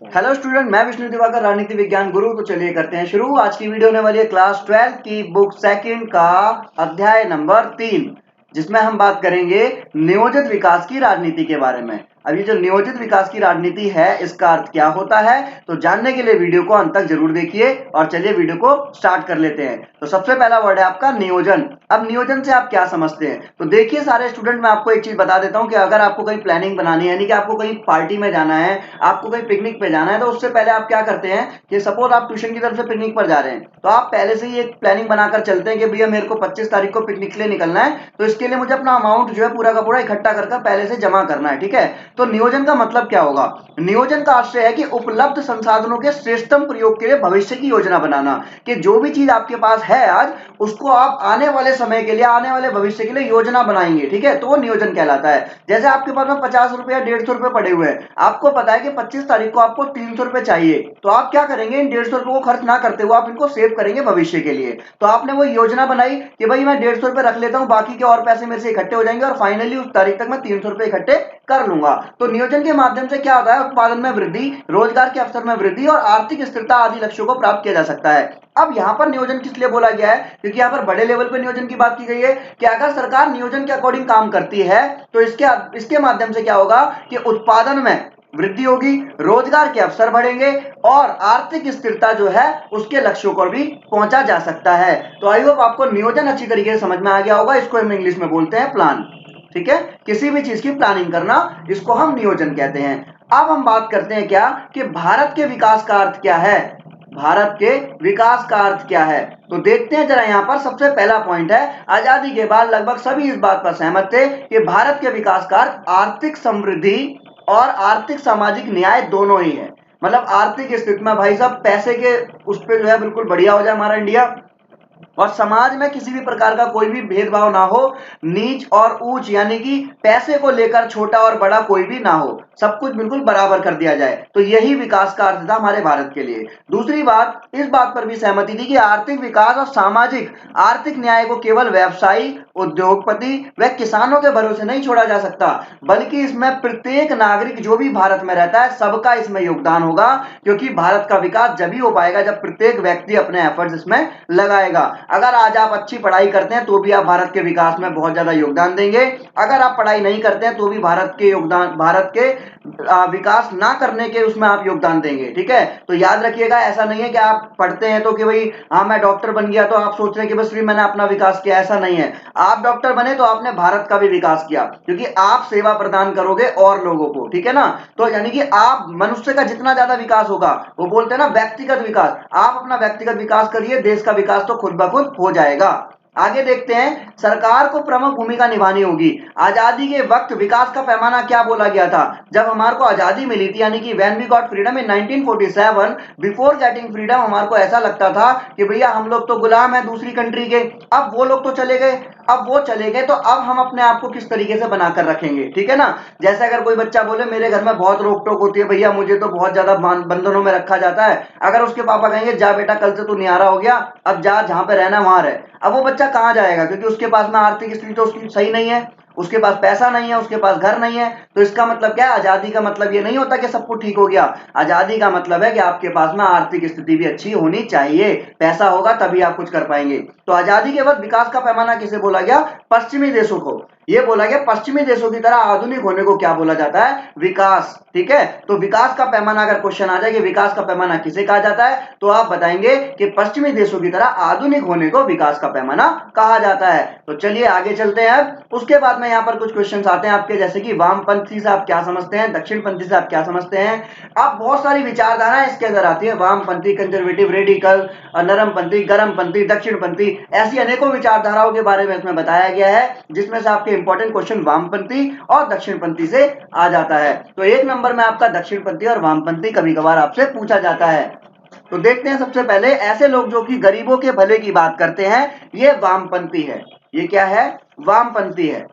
Hello student, मैं विष्णु दिवाकर, राजनीति विज्ञान गुरु। तो चलिए करते हैं शुरू। आज की वीडियो होने वाली है क्लास 12 की बुक सेकंड का अध्याय नंबर 3, जिसमें हम बात करेंगे नियोजित विकास की राजनीति के बारे में। अब ये जो नियोजित विकास की राजनीति है, इसका अर्थ क्या होता है, तो जानने के लिए वीडियो को अंत तक जरूर देखिए। और चलिए वीडियो को स्टार्ट कर लेते हैं। तो सबसे पहला वर्ड है आपका नियोजन। अब नियोजन से आप क्या समझते हैं, तो देखिए सारे स्टूडेंट, मैं आपको एक चीज बता देता हूं कि अगर आपको कहीं प्लानिंग बनानी है, यानी कि आपको कहीं पार्टी में जाना है, आपको कहीं पिकनिक पे जाना है, तो उससे पहले आप क्या करते हैं कि सपोज आप ट्यूशन की तरफ से पिकनिक पर जा रहे हैं, तो आप पहले से ही एक प्लानिंग बनाकर चलते हैं कि भैया मेरे को 25 तारीख को पिकनिक के लिए निकलना है, तो इसके लिए मुझे अपना अमाउंट जो है पूरा का पूरा इकट्ठा कर पहले से जमा करना है। ठीक है, तो नियोजन का मतलब क्या होगा? नियोजन का आशय है कि उपलब्ध संसाधनों के श्रेष्ठतम प्रयोग के लिए भविष्य की योजना बनाना, कि जो भी चीज आपके पास है आज, उसको आप आने वाले समय के लिए, आने वाले भविष्य के लिए योजना बनाएंगे। ठीक है, तो वो नियोजन कहलाता है। जैसे आपके पास में 50 रुपया 150 रुपए पड़े हुए हैं, आपको पता है कि 25 तारीख को आपको 300 रुपए चाहिए, तो आप क्या करेंगे, इन 150 रुपए को खर्च ना करते हुए आप इनको सेव करेंगे भविष्य के लिए। तो आपने वो योजना बनाई कि भाई मैं 150 रुपए रख लेता हूं, बाकी के और पैसे मेरे से इकट्ठे हो जाएंगे और फाइनली उस तारीख तक मैं 300 रुपए इकट्ठे कर लूंगा। तो नियोजन के माध्यम से क्या होता है, उत्पादन में वृद्धि, रोजगार के अवसर में वृद्धि और आर्थिक स्थिरता आदि लक्ष्यों को प्राप्त किया जा सकता है। अब यहां पर नियोजन किस लिए बोला गया है, क्योंकि यहां पर बड़े लेवल पे नियोजन की बात की गई है कि अगर सरकार नियोजन के अकॉर्डिंग काम करती है, तो इसके माध्यम से क्या होगा कि उत्पादन में वृद्धि होगी, रोजगार के अवसर बढ़ेंगे और आर्थिक स्थिरता जो है उसके लक्ष्यों को भी पहुंचा जा सकता है। तो आई होप आपको नियोजन अच्छी तरीके से समझ में आ गया होगा। इसको हम इंग्लिश में बोलते हैं प्लान। ठीक है, किसी भी चीज की प्लानिंग करना, इसको हम नियोजन कहते हैं। अब हम बात करते हैं क्या कि भारत के विकास का अर्थ क्या है। भारत के विकास का अर्थ क्या है, तो देखते हैं जरा। यहां पर सबसे पहला पॉइंट है, आजादी के बाद लगभग सभी इस बात पर सहमत थे कि भारत के विकास का अर्थ आर्थिक समृद्धि और आर्थिक सामाजिक न्याय दोनों ही है। मतलब आर्थिक स्थिति में भाई साहब पैसे के उस पर जो है बिल्कुल बढ़िया हो जाए हमारा इंडिया, और समाज में किसी भी प्रकार का कोई भी भेदभाव ना हो, नीच और ऊंच यानी कि पैसे को लेकर छोटा और बड़ा कोई भी ना हो, सब कुछ बिल्कुल बराबर कर दिया जाए। तो यही विकास का अर्थ था हमारे भारत के लिए। दूसरी बात, इस बात पर भी सहमति थी कि आर्थिक विकास और सामाजिक आर्थिक न्याय को केवल व्यवसायी, उद्योगपति व किसानों के भरोसे नहीं छोड़ा जा सकता, बल्कि इसमें प्रत्येक नागरिक जो भी भारत में रहता है, सबका इसमें योगदान होगा। क्योंकि भारत का विकास जब ही हो पाएगा जब प्रत्येक व्यक्ति अपने एफर्ट्स इसमें लगाएगा। अगर आज आप अच्छी पढ़ाई करते हैं तो भी आप भारत के विकास में बहुत ज्यादा योगदान देंगे, अगर आप पढ़ाई नहीं करते हैं तो भी भारत के विकास ना करने के उसमें आप योगदान देंगे। ठीक है, तो याद रखिएगा, ऐसा नहीं है कि आप पढ़ते हैं तो कि भाई हाँ मैं डॉक्टर बन गया तो आप सोच रहे हैं कि बस सिर्फ मैंने अपना विकास किया, ऐसा नहीं है। आप डॉक्टर बने तो आपने भारत का भी विकास किया, क्योंकि आप सेवा प्रदान करोगे और लोगों को। ठीक है ना, तो यानी कि आप मनुष्य का जितना ज्यादा विकास होगा, वो बोलते हैं ना व्यक्तिगत विकास, आप अपना व्यक्तिगत विकास करिए, देश का विकास तो खुद ब खुद हो जाएगा। आगे देखते हैं, सरकार को प्रमुख भूमिका निभानी होगी। आजादी के वक्त विकास का पैमाना क्या बोला गया था, जब हमारे को आजादी मिली थी, यानी कि when we got freedom in 1947, before getting freedom हमारे को ऐसा लगता था कि भैया हम लोग तो गुलाम हैं दूसरी कंट्री के, अब वो लोग तो चले गए, अब वो चले गए तो अब हम अपने आप को किस तरीके से बनाकर रखेंगे। ठीक है ना, जैसे अगर कोई बच्चा बोले मेरे घर में बहुत रोक टोक होती है भैया, मुझे तो बहुत ज्यादा बंधनों में रखा जाता है, अगर उसके पापा कहेंगे जा बेटा कल से तू न्यारा हो गया, अब जा जहां पे रहना वहां रह, अब वो बच्चा कहां जाएगा, क्योंकि उसके पास में आर्थिक स्थिति तो उसकी सही नहीं है, उसके पास पैसा नहीं है, उसके पास घर नहीं है। तो इसका मतलब क्या है, आजादी का मतलब ये नहीं होता कि सब कुछ ठीक हो गया। आजादी का मतलब है कि आपके पास में आर्थिक स्थिति भी अच्छी होनी चाहिए, पैसा होगा तभी आप कुछ कर पाएंगे। तो आजादी के बाद विकास का पैमाना किसे बोला गया, पश्चिमी देशों को। ये बोला गया पश्चिमी देशों की तरह आधुनिक होने को क्या बोला जाता है, विकास। ठीक है, तो विकास का पैमाना, अगर क्वेश्चन आ जाए कि विकास का पैमाना किसे कहा जाता है, तो आप बताएंगे कि पश्चिमी देशों की तरह आधुनिक होने को विकास का पैमाना कहा जाता है। तो चलिए आगे चलते हैं। उसके बाद में यहाँ पर कुछ क्वेश्चंस आते हैं आपके, जैसे कि वामपंथी से आप क्या समझते हैं, दक्षिणपंथी से आप क्या समझते हैं। अब बहुत सारी विचारधाराएं इसके अंदर आती है, वामपंथी, कंजर्वेटिव, रेडिकल, नरमपंथी, गर्मपंथी, दक्षिणपंथी, ऐसी अनेकों विचारधाराओं के बारे में इसमें बताया गया है, जिसमें से आपके इंपॉर्टेंट क्वेश्चन वामपंथी और दक्षिणपंथी से आ जाता है। तो एक नंबर में आपका दक्षिणपंथी और वामपंथी कभी कभार आपसे पूछा जाता है। तो देखते हैं, सबसे पहले ऐसे लोग जो कि गरीबों के भले की बात करते हैं, ये वामपंथी है। ये क्या है, वामपंथी है।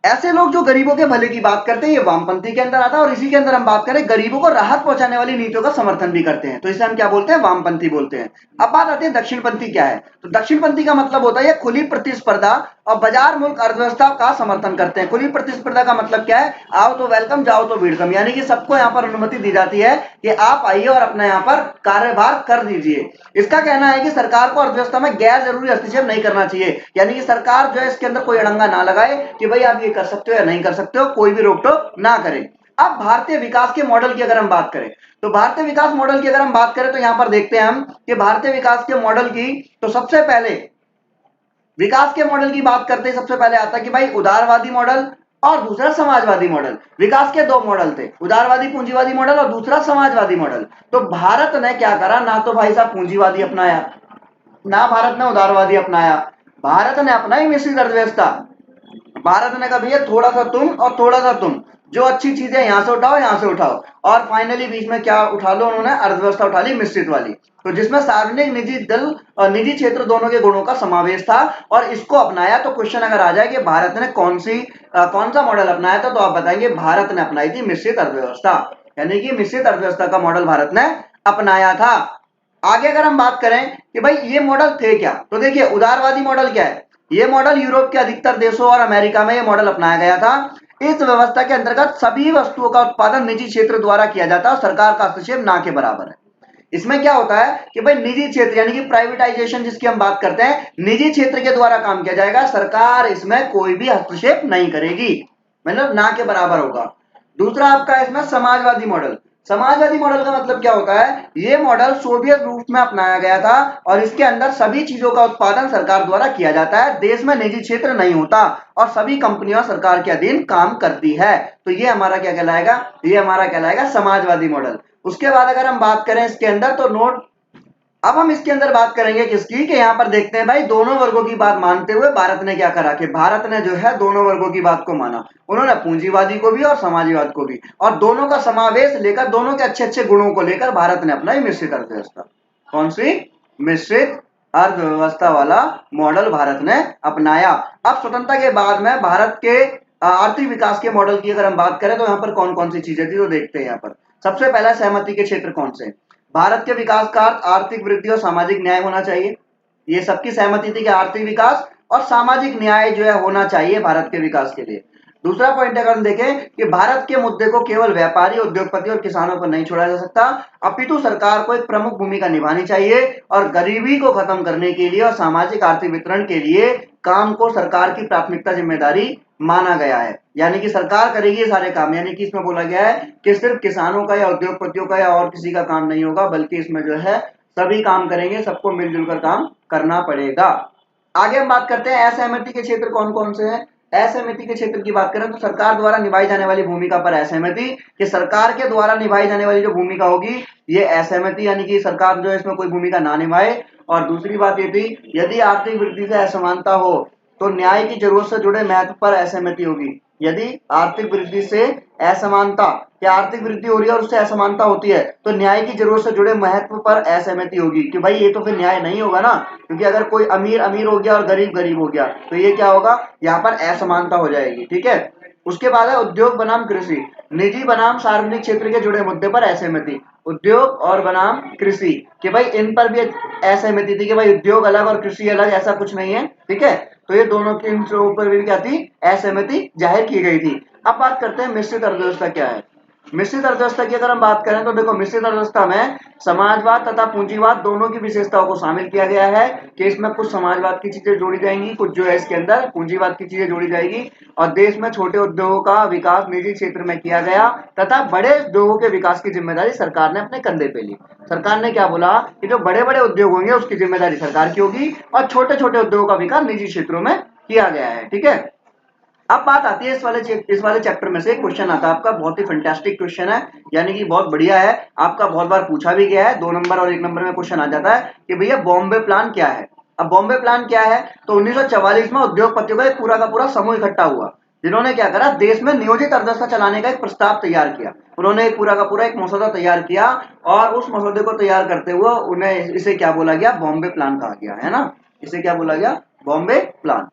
ऐसे लोग जो गरीबों के भले की बात करते हैं, ये वामपंथी के अंदर आता है। और इसी के अंदर हम बात करें, गरीबों को राहत पहुंचाने वाली नीतियों का समर्थन भी करते हैं, तो इसे हम क्या बोलते हैं, वामपंथी बोलते हैं। अब बात आती है दक्षिणपंथी क्या है। तो दक्षिणपंथी का मतलब होता है खुली प्रतिस्पर्धा और बाजार मुल्क अर्थव्यवस्था का समर्थन करते हैं। खुली प्रतिस्पर्धा का मतलब क्या है, आओ तो वेलकम, जाओ तो वेलकम, यानी कि सबको यहाँ पर अनुमति दी जाती है कि आप आइए और अपना यहाँ पर कार्यभार कर दीजिए। इसका कहना है कि सरकार को अर्थव्यवस्था में गैर जरूरी हस्तक्षेप नहीं करना चाहिए, यानी कि सरकार जो है इसके अंदर कोई अड़ंगा ना लगाए कि भाई आप ये कर सकते हो या नहीं कर सकते हो, कोई भी रोक टोक ना करे। अब भारतीय विकास के मॉडल की अगर हम बात करें, तो भारतीय विकास मॉडल की अगर हम बात करें तो यहां पर देखते हैं हम कि भारतीय विकास के मॉडल की, तो सबसे पहले विकास के मॉडल की बात करते हैं, सबसे पहले आता है कि भाई उदारवादी मॉडल और दूसरा समाजवादी मॉडल। विकास के दो मॉडल थे, उदारवादी पूंजीवादी मॉडल और दूसरा समाजवादी मॉडल। तो भारत ने क्या करा, ना तो भाई साहब पूंजीवादी अपनाया, ना भारत ने उदारवादी अपनाया, भारत ने अपनाई मिश्रित अर्थव्यवस्था। भारत ने कहा भैया थोड़ा सा तुम और थोड़ा सा तुम, जो अच्छी चीजें यहां से उठाओ, यहां से उठाओ, और फाइनली बीच में क्या उठा लो, उन्होंने अर्थव्यवस्था उठा ली मिश्रित वाली। तो जिसमें सार्वजनिक निजी दल और निजी क्षेत्र दोनों के गुणों का समावेश था और इसको अपनाया। तो क्वेश्चन अगर आ जाए कि भारत ने कौन सा मॉडल अपनाया था, तो आप बताएंगे भारत ने अपनाई थी मिश्रित अर्थव्यवस्था, यानी कि मिश्रित अर्थव्यवस्था का मॉडल भारत ने अपनाया था। आगे अगर हम बात करें कि भाई ये मॉडल थे क्या, तो देखिए उदारवादी मॉडल क्या है। ये मॉडल यूरोप के अधिकतर देशों और अमेरिका में ये मॉडल अपनाया गया था। इस व्यवस्था के अंतर्गत सभी वस्तुओं का उत्पादन निजी क्षेत्र द्वारा किया जाता है और सरकार का हस्तक्षेप ना के बराबर है। इसमें क्या होता है कि भाई निजी क्षेत्र यानी कि प्राइवेटाइजेशन जिसकी हम बात करते हैं, निजी क्षेत्र के द्वारा काम किया जाएगा, सरकार इसमें कोई भी हस्तक्षेप नहीं करेगी, मतलब ना के बराबर होगा। दूसरा आपका इसमें समाजवादी मॉडल। समाजवादी मॉडल का मतलब क्या होता है, ये मॉडल सोवियत रूस में अपनाया गया था और इसके अंदर सभी चीजों का उत्पादन सरकार द्वारा किया जाता है, देश में निजी क्षेत्र नहीं होता और सभी कंपनियां सरकार के अधीन काम करती है। तो ये हमारा क्या कहलाएगा, ये हमारा कहलाएगा समाजवादी मॉडल। उसके बाद अगर हम बात करें इसके अंदर, तो नोट, अब हम इसके अंदर बात करेंगे किसकी, कि यहां पर देखते हैं भाई दोनों वर्गों की बात मानते हुए भारत ने क्या करा कि भारत ने जो है दोनों वर्गों की बात को माना। उन्होंने पूंजीवादी को भी और समाजवाद को भी, और दोनों का समावेश लेकर, दोनों के अच्छे अच्छे गुणों को लेकर भारत ने अपना मिश्रित अर्थव्यवस्था, कौन सी, मिश्रित अर्थव्यवस्था वाला मॉडल भारत ने अपनाया। अब स्वतंत्रता के बाद में भारत के आर्थिक विकास के मॉडल की अगर हम बात करें, तो यहाँ पर कौन कौन सी चीजें थी, तो देखते हैं यहाँ पर। सबसे पहला सहमति के क्षेत्र कौन से, भारत के विकास का अर्थ आर्थिक वृद्धि और सामाजिक न्याय होना चाहिए। ये सबकी सहमति थी कि आर्थिक विकास और सामाजिक न्याय जो है होना चाहिए भारत के विकास के लिए। दूसरा पॉइंट अगर हम देखें कि भारत के मुद्दे को केवल व्यापारी, उद्योगपति और किसानों पर नहीं छोड़ा जा सकता, अपितु सरकार को एक प्रमुख भूमिका निभानी चाहिए और गरीबी को खत्म करने के लिए और सामाजिक आर्थिक वितरण के लिए काम को सरकार की प्राथमिकता जिम्मेदारी माना गया है। यानी कि सरकार करेगी ये सारे काम, यानी कि इसमें बोला गया है कि सिर्फ किसानों का या उद्योगपतियों का या और किसी का काम नहीं होगा, बल्कि इसमें जो है सभी काम करेंगे, सबको मिलजुल कर काम करना पड़ेगा। आगे हम बात करते हैं असहमति के क्षेत्र कौन कौन से हैं। असहमति के क्षेत्र की बात करें तो सरकार द्वारा निभाई जाने वाली भूमिका पर असहमति, कि सरकार के द्वारा निभाई जाने वाली जो भूमिका होगी ये असहमति, यानी कि सरकार जो है इसमें कोई भूमिका ना निभाए। और दूसरी बात ये थी, यदि आर्थिक वृद्धि से असमानता हो तो न्याय की जरूरत से जुड़े महत्व पर असहमति होगी। यदि आर्थिक वृद्धि से असमानता, या आर्थिक वृद्धि हो रही है और उससे असमानता होती है, तो न्याय की जरूरत से जुड़े महत्व पर असहमति होगी कि भाई ये तो फिर न्याय नहीं होगा ना, क्योंकि अगर कोई अमीर अमीर हो गया और गरीब गरीब हो गया तो ये क्या होगा, यहाँ पर असमानता हो जाएगी। ठीक है। उसके बाद है उद्योग बनाम कृषि, निजी बनाम सार्वजनिक क्षेत्र के जुड़े मुद्दे पर असहमति। उद्योग और बनाम कृषि, कि भाई इन पर भी असहमति थी कि भाई उद्योग अलग और कृषि अलग, ऐसा कुछ नहीं है। ठीक है। तो ये दोनों के ऊपर भी क्या थी, असहमति जाहिर की गई थी। अब बात करते हैं मिश्रित अर्थव्यवस्था क्या है। मिश्रित अर्थव्यवस्था की अगर हम बात करें तो देखो, मिश्रित अर्थव्यवस्था में समाजवाद तथा पूंजीवाद दोनों की विशेषताओं को शामिल किया गया है, कि इसमें कुछ समाजवाद की चीजें जोड़ी जाएंगी, कुछ जो है इसके अंदर पूंजीवाद की चीजें जोड़ी जाएगी। और देश में छोटे उद्योगों का विकास निजी क्षेत्र में किया गया तथा बड़े उद्योगों के विकास की जिम्मेदारी सरकार ने अपने कंधे पे ली। सरकार ने क्या बोला कि जो बड़े बड़े उद्योग होंगे उसकी जिम्मेदारी सरकार की होगी और छोटे छोटे उद्योगों का विकास निजी क्षेत्रों में किया गया है। ठीक है। अब बात आती है इस वाले चैप्टर में से क्वेश्चन आता है आपका, बहुत ही फैंटास्टिक क्वेश्चन है, यानी कि बहुत बढ़िया है, आपका बहुत बार पूछा भी गया है, 2 नंबर और 1 नंबर में क्वेश्चन आ जाता है कि भैया बॉम्बे प्लान क्या है। अब बॉम्बे प्लान क्या है, तो 1944 में उद्योगपतियों का एक पूरा का पूरा समूह इकट्ठा हुआ, जिन्होंने क्या करा, देश में नियोजित अर्थव्यवस्था चलाने का एक प्रस्ताव तैयार किया। उन्होंने एक पूरा का पूरा एक मसौदा तैयार किया और उस मसौदे को तैयार करते हुए उन्हें इसे क्या बोला गया, बॉम्बे प्लान कहा गया है ना, इसे क्या बोला गया, बॉम्बे प्लान।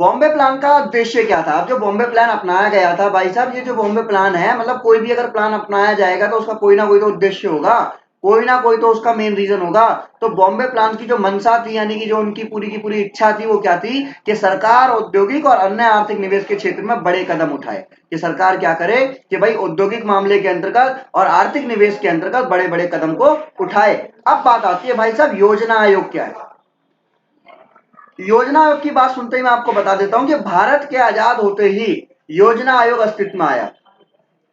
बॉम्बे प्लान का उद्देश्य क्या था? अब जो बॉम्बे प्लान अपनाया गया था भाई साहब, ये जो बॉम्बे प्लान है, मतलब कोई भी अगर प्लान अपनाया जाएगा तो उसका कोई ना कोई तो उद्देश्य होगा, कोई ना कोई तो उसका मेन रीजन होगा। तो बॉम्बे प्लान की जो मंशा थी, यानी कि जो उनकी पूरी की पूरी इच्छा थी, वो क्या थी कि सरकार औद्योगिक और अन्य आर्थिक निवेश के क्षेत्र में बड़े कदम उठाए। कि सरकार क्या करे कि भाई औद्योगिक मामले के अंतर्गत और आर्थिक निवेश के अंतर्गत बड़े बड़े कदम को उठाए। अब बात आती है भाई साहब, योजना आयोग क्या है? योजना आयोग की बात सुनते ही मैं आपको बता देता हूं कि भारत के आजाद होते ही योजना आयोग अस्तित्व में आया।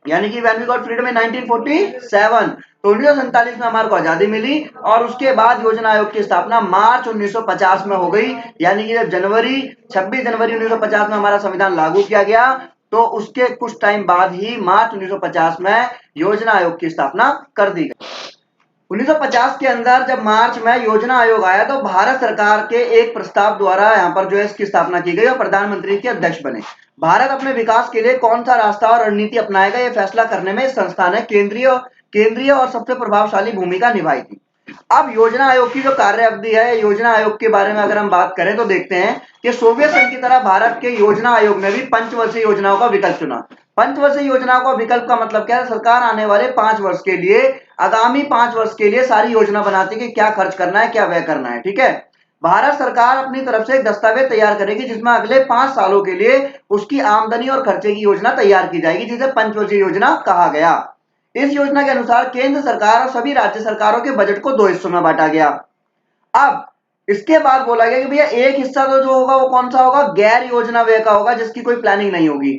यानी कि when we got freedom in 1947, तो 1947 में हमारे को आजादी मिली और उसके बाद योजना आयोग की स्थापना मार्च 1950 में हो गई। यानी कि जब 26 जनवरी 1950 में हमारा संविधान लागू किया गया, तो उसके कुछ टाइम बाद ही मार्च 1950 में योजना आयोग की स्थापना कर दी गई। 1950 के अंदर जब मार्च में योजना आयोग आया, तो भारत सरकार के एक प्रस्ताव द्वारा यहाँ पर जो है इसकी स्थापना की गई और प्रधानमंत्री के अध्यक्ष बने। भारत अपने विकास के लिए कौन सा रास्ता और रणनीति अपनाएगा, यह फैसला करने में इस संस्थान ने केंद्रीय और सबसे प्रभावशाली भूमिका निभाई थी। अब योजना आयोग की जो कार्य अवधि है, योजना आयोग के बारे में अगर हम बात करें तो देखते हैं कि सोवियत संघ की तरह भारत के योजना आयोग ने भी पंचवर्षीय योजनाओं का विकल्प चुना। पंचवर्षीय योजनाओं का विकल्प का मतलब क्या है? सरकार आने वाले 5 वर्ष के लिए, आगामी 5 वर्ष के लिए सारी योजना बनाती है कि क्या खर्च करना है, क्या व्यय करना है। ठीक है, भारत सरकार अपनी तरफ से एक दस्तावेज तैयार करेगी जिसमें अगले 5 सालों के लिए उसकी आमदनी और खर्चे की योजना तैयार की जाएगी, जिसे पंचवर्षीय योजना कहा गया। इस योजना के अनुसार केंद्र सरकार और सभी राज्य सरकारों के बजट को 2 हिस्सों में बांटा गया। अब इसके बाद बोला गया कि भैया एक हिस्सा तो जो होगा वो कौन सा होगा? गैर योजना व्यय का होगा, जिसकी कोई प्लानिंग नहीं होगी।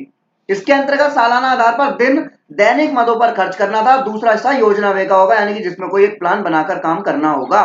इसके अंतर्गत सालाना आधार पर दैनिक मदों पर खर्च करना था। दूसरा हिस्सा योजना व्यय का होगा, यानी कि जिसमें कोई एक प्लान बनाकर काम करना होगा।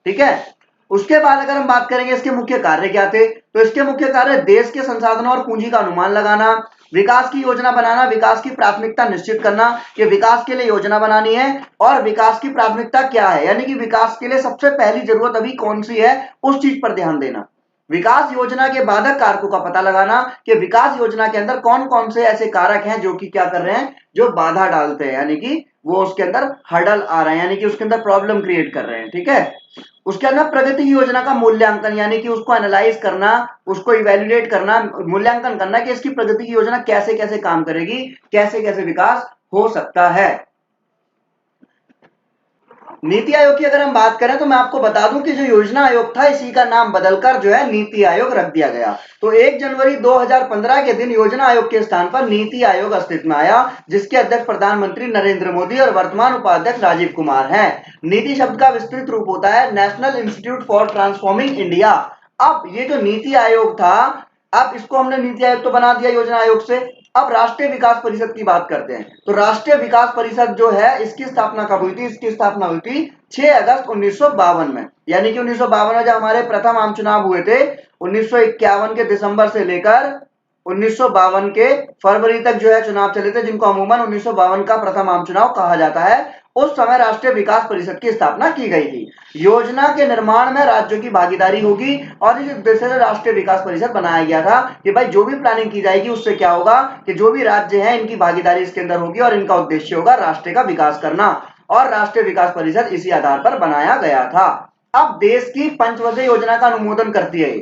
ठीक है, उसके बाद अगर हम बात करेंगे इसके मुख्य कार्य क्या थे, तो इसके मुख्य कार्य देश के संसाधनों और पूंजी का अनुमान लगाना, विकास की योजना बनाना, विकास की प्राथमिकता निश्चित करना कि विकास के लिए योजना बनानी है और विकास की प्राथमिकता क्या है, यानी कि विकास के लिए सबसे पहली जरूरत अभी कौन सी है, उस चीज पर ध्यान देना। विकास योजना के बाधक कारकों का पता लगाना कि विकास योजना के अंदर कौन कौन से ऐसे कारक हैं जो कि क्या कर रहे हैं, जो बाधा डालते हैं, यानी कि वो उसके अंदर हर्डल आ रहे हैं, यानी कि उसके अंदर प्रॉब्लम क्रिएट कर रहे हैं। ठीक है, उसके अंदर प्रगति की योजना का मूल्यांकन, यानी कि उसको एनालाइज करना, उसको इवेल्युएट करना, मूल्यांकन करना कि इसकी प्रगति की योजना कैसे कैसे काम करेगी, कैसे कैसे विकास हो सकता है। नीति आयोग की अगर हम बात करें तो मैं आपको बता दूं कि जो योजना आयोग था, इसी का नाम बदलकर जो है नीति आयोग रख दिया गया। तो 1 जनवरी 2015 के दिन योजना आयोग के स्थान पर नीति आयोग अस्तित्व में आया, जिसके अध्यक्ष प्रधानमंत्री नरेंद्र मोदी और वर्तमान उपाध्यक्ष राजीव कुमार हैं। नीति शब्द का विस्तृत रूप होता है national institute for transforming India. अब ये जो नीति आयोग था, अब इसको हमने नीति आयोग तो बना दिया योजना आयोग से। अब राष्ट्रीय विकास परिषद की बात करते हैं, तो राष्ट्रीय विकास परिषद जो है, इसकी स्थापना कब हुई थी? इसकी स्थापना हुई थी 6 अगस्त 1952 में। यानी कि 1952 में जब हमारे प्रथम आम चुनाव हुए थे, 1951 के दिसंबर से लेकर 1952 के फरवरी तक जो है चुनाव चले थे, जिनको अमूमन 1952 का प्रथम आम चुनाव कहा जाता है। उस समय राष्ट्रीय विकास परिषद की स्थापना की गई थी। योजना के निर्माण में राज्यों की भागीदारी होगी और इस उद्देश्य से राष्ट्रीय विकास परिषद बनाया गया था कि भाई जो भी प्लानिंग की जाएगी उससे क्या होगा कि जो भी राज्य हैं इनकी भागीदारी इसके अंदर होगी और इनका उद्देश्य होगा राष्ट्र का विकास करना, और राष्ट्रीय विकास परिषद इसी आधार पर बनाया गया था। अब देश की पंचवर्षीय योजना का अनुमोदन करती है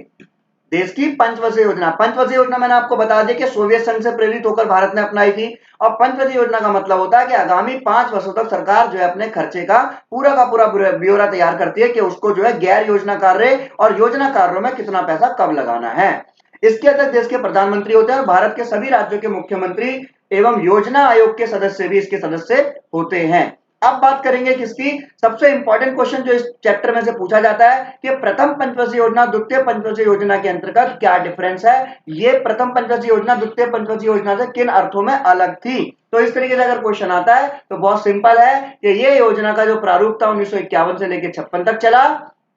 देश की पंचवर्षीय योजना। पंचवर्षीय योजना मैंने आपको बता दिया कि सोवियत संघ से प्रेरित होकर भारत ने अपनाई थी। और पंचवर्षीय योजना का मतलब होता है कि आगामी 5 वर्षों तक सरकार जो है अपने खर्चे का पूरा ब्यौरा तैयार करती है कि उसको जो है गैर योजना कार्य और योजना कार्यों में कितना पैसा कब लगाना है। इसके अध्यक्ष देश के प्रधानमंत्री होते हैं और भारत के सभी राज्यों के मुख्यमंत्री एवं योजना आयोग के सदस्य भी इसके सदस्य होते हैं। अब बात करेंगे किसकी? सबसे इंपॉर्टेंट क्वेश्चन जो इस चैप्टर में से पूछा जाता है कि प्रथम पंचवर्षीय योजना द्वितीय पंचवर्षीय योजना के अंतर्गत क्या डिफरेंस है। ये प्रथम पंचवर्षीय योजना द्वितीय पंचवर्षीय योजना से किन अर्थों में अलग थी। तो इस तरीके से अगर क्वेश्चन आता है तो बहुत सिंपल है कि ये योजना का जो प्रारूप था 1951 से लेकर 56 तक चला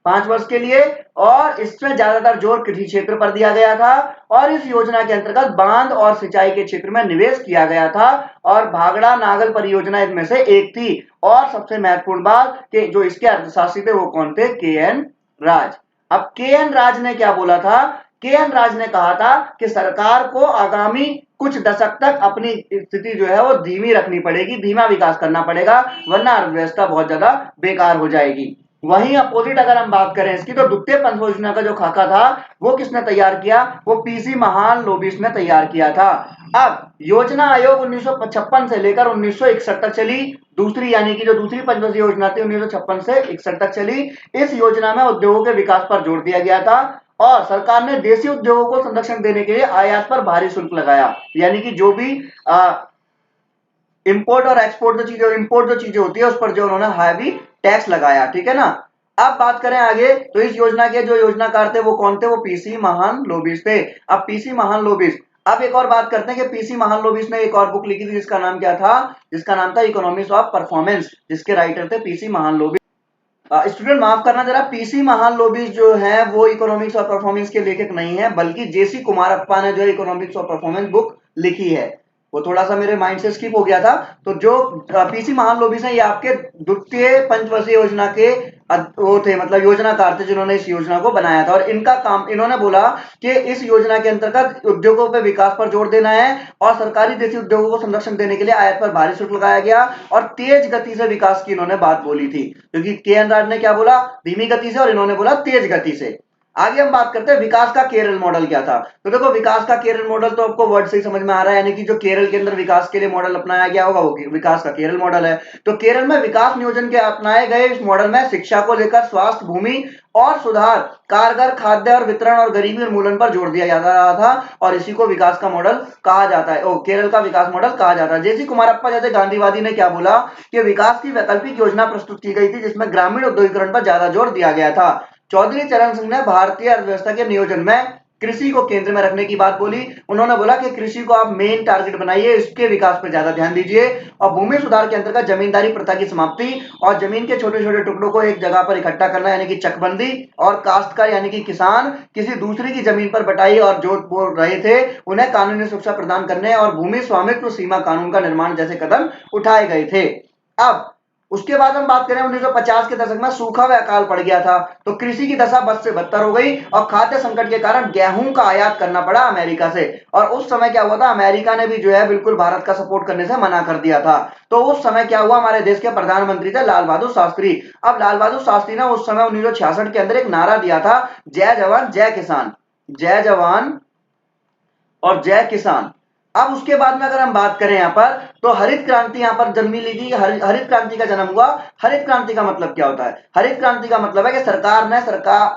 5 वर्ष के लिए, और इसमें ज्यादातर जोर कृषि क्षेत्र पर दिया गया था और इस योजना के अंतर्गत बांध और सिंचाई के क्षेत्र में निवेश किया गया था और भागड़ा नागल परियोजना इनमें से एक थी। और सबसे महत्वपूर्ण बात कि जो इसके अर्थशास्त्री थे वो कौन थे? के एन राज। अब के एन राज ने क्या बोला था? के एन राज ने कहा था कि सरकार को आगामी कुछ दशक तक अपनी स्थिति जो है वो धीमी रखनी पड़ेगी, धीमा विकास करना पड़ेगा, वरना अर्थव्यवस्था बहुत ज्यादा बेकार हो जाएगी। वहीं अपोजिट अगर हम बात करें इसकी, तो द्वितीय पंच योजना का जो खाका था वो किसने तैयार किया, वो पीसी महालनोबिस ने तैयार किया था। अब योजना आयोग 1955 से लेकर 1961 तक चली, दूसरी यानी कि जो दूसरी पंचवर्षीय योजना थी 1956 से 61 तक चली। इस योजना में उद्योगों के विकास पर जोर दिया गया था और सरकार ने देसी उद्योगों को संरक्षण देने के लिए आयात पर भारी शुल्क लगाया, यानी कि जो भी इंपोर्ट और एक्सपोर्ट जो चीजें होती है उस पर जो उन्होंने हैवी टैक्स लगाया, ठीक है ना। अब बात करें आगे, तो इस योजना के जो योजनाकार थे वो कौन थे, वो पीसी महालनोबिस थे। अब पीसी महालनोबिस, अब एक और बात करते हैं कि पीसी महालनोबिस ने एक और बुक लिखी थी जिसका नाम क्या था, जिसका नाम था इकोनॉमिक्स ऑफ परफॉर्मेंस, जिसके राइटर थे पीसी महालनोबिस। स्टूडेंट माफ करना जरा, पीसी महालनोबिस जो है वो इकोनॉमिक्स और परफॉर्मेंस के लेखक नहीं है, बल्कि जेसी कुमारप्पा ने जो इकोनॉमिक्स और परफॉर्मेंस बुक लिखी है। वो थोड़ा सा मेरे माइंड से स्किप हो गया था। तो जो पीसी महालनोबिस है ये आपके द्वितीय पंचवर्षीय योजना के वो थे, मतलब योजनाकार थे जिन्होंने इस योजना को बनाया था। और इनका काम, इन्होंने बोला कि इस योजना के अंतर्गत उद्योगों पे विकास पर जोर देना है और सरकारी देसी उद्योगों को संरक्षण देने के लिए आयात पर भारी शुल्क लगाया गया और तेज गति से विकास की इन्होंने बात बोली थी, क्योंकि के एन राज ने क्या बोला, धीमी गति से, और इन्होंने बोला तेज गति से। आगे हम बात करते हैं विकास का केरल मॉडल क्या था। तो देखो विकास का केरल मॉडल तो आपको वर्ड से ही समझ में आ रहा है, यानी कि जो केरल के अंदर विकास के लिए मॉडल अपनाया गया होगा वो विकास का केरल मॉडल है। तो केरल में विकास नियोजन के अपनाए गए इस मॉडल में शिक्षा को लेकर स्वास्थ्य, भूमि और सुधार, कारगर खाद्य और वितरण और गरीबी उन्मूलन पर जोर दिया जा रहा था और इसी को विकास का मॉडल कहा जाता है, केरल का विकास मॉडल कहा जाता है। जेसी कुमारप्पा जैसे गांधीवादी ने क्या बोला कि विकास की वैकल्पिक योजना प्रस्तुत की गई थी जिसमें ग्रामीण औद्योगिकरण पर ज्यादा जोर दिया गया था। चौधरी चरण सिंह ने भारतीय अर्थव्यवस्था के नियोजन में कृषि को केंद्र में रखने की बात बोली। उन्होंने बोला कि कृषि को आप मेन टारगेट बनाइए, इसके विकास पर ज्यादा ध्यान दीजिए और भूमि सुधार के अंतर्गत जमींदारी प्रथा की समाप्ति और जमीन के छोटे छोटे टुकड़ों को एक जगह पर इकट्ठा करना यानी कि चकबंदी, और काश्तकार यानी कि किसान किसी दूसरी की जमीन पर बटाई और जो बोल रहे थे उन्हें कानूनी सुरक्षा प्रदान करने और भूमि स्वामित्व सीमा कानून का निर्माण जैसे कदम उठाए गए थे। अब उसके बाद हम बात करें 1950 के दशक में सूखा व अकाल पड़ गया था, तो कृषि की दशा बद से बदतर हो गई और खाद्य संकट के कारण गेहूं का आयात करना पड़ा अमेरिका से। और उस समय क्या हुआ था, अमेरिका ने भी जो है बिल्कुल भारत का सपोर्ट करने से मना कर दिया था। तो उस समय क्या हुआ, हमारे देश के प्रधानमंत्री थे लाल बहादुर शास्त्री। अब लाल बहादुर शास्त्री ने उस समय 1966 के अंदर एक नारा दिया था, जय जवान जय किसान, जय जवान और जय किसान। अब उसके बाद में अगर हम बात करें यहाँ पर, तो हरित क्रांति यहाँ पर जन्मी ली थी। हरित क्रांति का जन्म हुआ। हरित क्रांति का मतलब क्या होता है, हरित क्रांति का मतलब है कि सरकार ने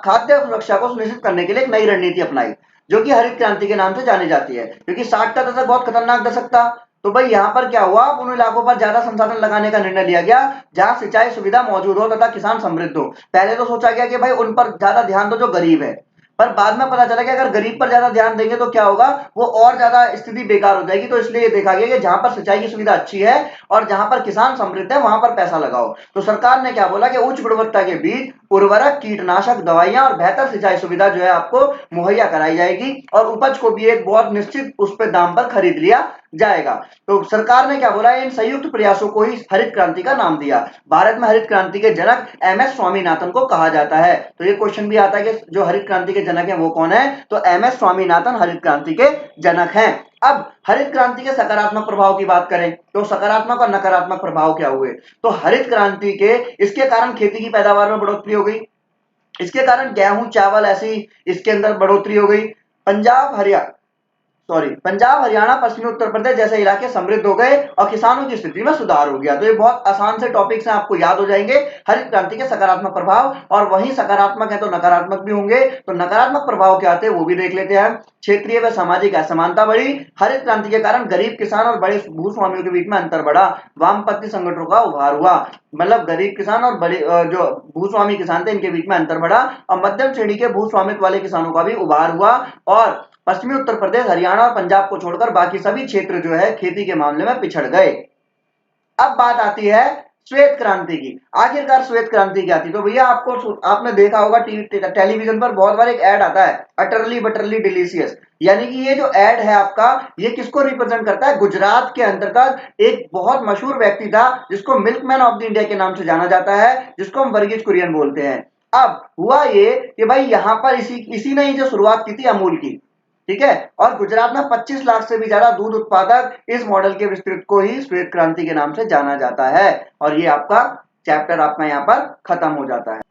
खाद्य सुरक्षा को सुनिश्चित करने के लिए एक नई रणनीति अपनाई जो कि हरित क्रांति के नाम से जानी जाती है, क्योंकि 60 का दशक बहुत खतरनाक दशक था। तो भाई यहाँ पर क्या हुआ, उन इलाकों पर ज्यादा संसाधन लगाने का निर्णय लिया गया जहां सिंचाई सुविधा मौजूद हो तथा किसान समृद्ध हो। पहले तो सोचा गया कि भाई उन पर ज्यादा ध्यान दो जो गरीब है, पर बाद में पता चला कि अगर गरीब पर ज्यादा ध्यान देंगे तो क्या होगा, वो और ज्यादा स्थिति बेकार हो जाएगी। तो इसलिए ये देखा गया कि जहां पर सिंचाई की सुविधा अच्छी है और जहां पर किसान समृद्ध है वहां पर पैसा लगाओ। तो सरकार ने क्या बोला कि उच्च गुणवत्ता के बीज, उर्वरक, कीटनाशक दवाइयां और बेहतर सिंचाई सुविधा जो है आपको मुहैया कराई जाएगी और उपज को भी एक बहुत निश्चित उस पर दाम पर खरीद लिया जाएगा। तो सरकार ने क्या बोला, इन संयुक्त प्रयासों को ही हरित क्रांति का नाम दिया। भारत में हरित क्रांति के जनक एम एस स्वामीनाथन को कहा जाता है। तो ये क्वेश्चन भी आता है कि जो हरित क्रांति के जनक है वो कौन है, तो एम एस स्वामीनाथन हरित क्रांति के जनक हैं। अब हरित क्रांति के सकारात्मक प्रभाव की बात करें तो सकारात्मक और नकारात्मक प्रभाव क्या हुए, तो हरित क्रांति के इसके कारण खेती की पैदावार में बढ़ोतरी हो गई, इसके कारण गेहूं चावल ऐसी इसके अंदर बढ़ोतरी हो गई। पंजाब हरियाणा पश्चिमी उत्तर प्रदेश जैसे इलाके समृद्ध हो गए और किसानों की स्थिति में सुधार हो गया। तो ये बहुत आसान से टॉपिक्स हैं, आपको याद हो जाएंगे। हरित क्रांति के सकारात्मक प्रभाव, और वहीं सकारात्मक है तो नकारात्मक भी होंगे। तो नकारात्मक प्रभाव क्या आते हैं वो भी देख लेते हैं। क्षेत्रीय व सामाजिक असमानता बढ़ी। हरित क्रांति के कारण गरीब किसान और बड़े भूस्वामियों के बीच में अंतर बढ़ा। वामपंथी संगठनों का उभार हुआ, मतलब गरीब किसान और बड़े जो भूस्वामी किसान थे इनके बीच में अंतर बढ़ा और मध्यम श्रेणी के भूस्वामित्व वाले किसानों का भी उभार हुआ। और पश्चिमी उत्तर प्रदेश, हरियाणा और पंजाब को छोड़कर बाकी सभी क्षेत्र जो है खेती के मामले में पिछड़ गए। अब बात आती है श्वेत क्रांति की। आखिरकार श्वेत क्रांति क्या थी, तो भैया आपने देखा होगा टेलीविजन पर बहुत बार एक ऐड आता है, अटरली बटरली डिलीशियस, यानी कि ये जो ऐड है आपका ये किसको रिप्रेजेंट करता है, गुजरात के अंतर्गत एक बहुत मशहूर व्यक्ति था जिसको मिल्कमैन ऑफ द इंडिया के नाम से जाना जाता है, जिसको हम वर्गीज कुरियन बोलते हैं। अब हुआ ये कि भाई यहां पर इसी ने ही जो शुरुआत की थी अमूल की, ठीक है, और गुजरात में 25 लाख से भी ज्यादा दूध उत्पादक इस मॉडल के विस्तृत को ही श्वेत क्रांति के नाम से जाना जाता है। और ये आपका चैप्टर आपका यहाँ पर खत्म हो जाता है।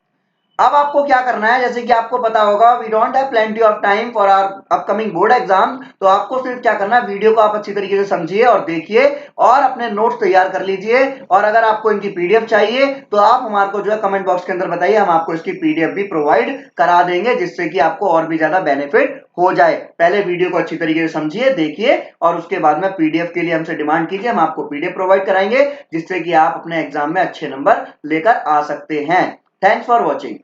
अब आपको क्या करना है, जैसे कि आपको पता होगा we don't have plenty of time for our upcoming board exam, तो आपको सिर्फ क्या करना है, वीडियो को आप अच्छी तरीके से समझिए और देखिए और अपने नोट्स तैयार कर लीजिए। और अगर आपको इनकी पीडीएफ चाहिए तो आप हमारे को जो है कमेंट बॉक्स के अंदर बताइए, हम आपको इसकी पीडीएफ भी प्रोवाइड करा देंगे, जिससे कि आपको और भी ज्यादा बेनिफिट हो जाए। पहले वीडियो को अच्छी तरीके से समझिए, देखिए और उसके बाद में पीडीएफ के लिए हमसे डिमांड कीजिए, हम आपको पीडीएफ प्रोवाइड कराएंगे, जिससे कि आप अपने एग्जाम में अच्छे नंबर लेकर आ सकते हैं। Thanks for watching.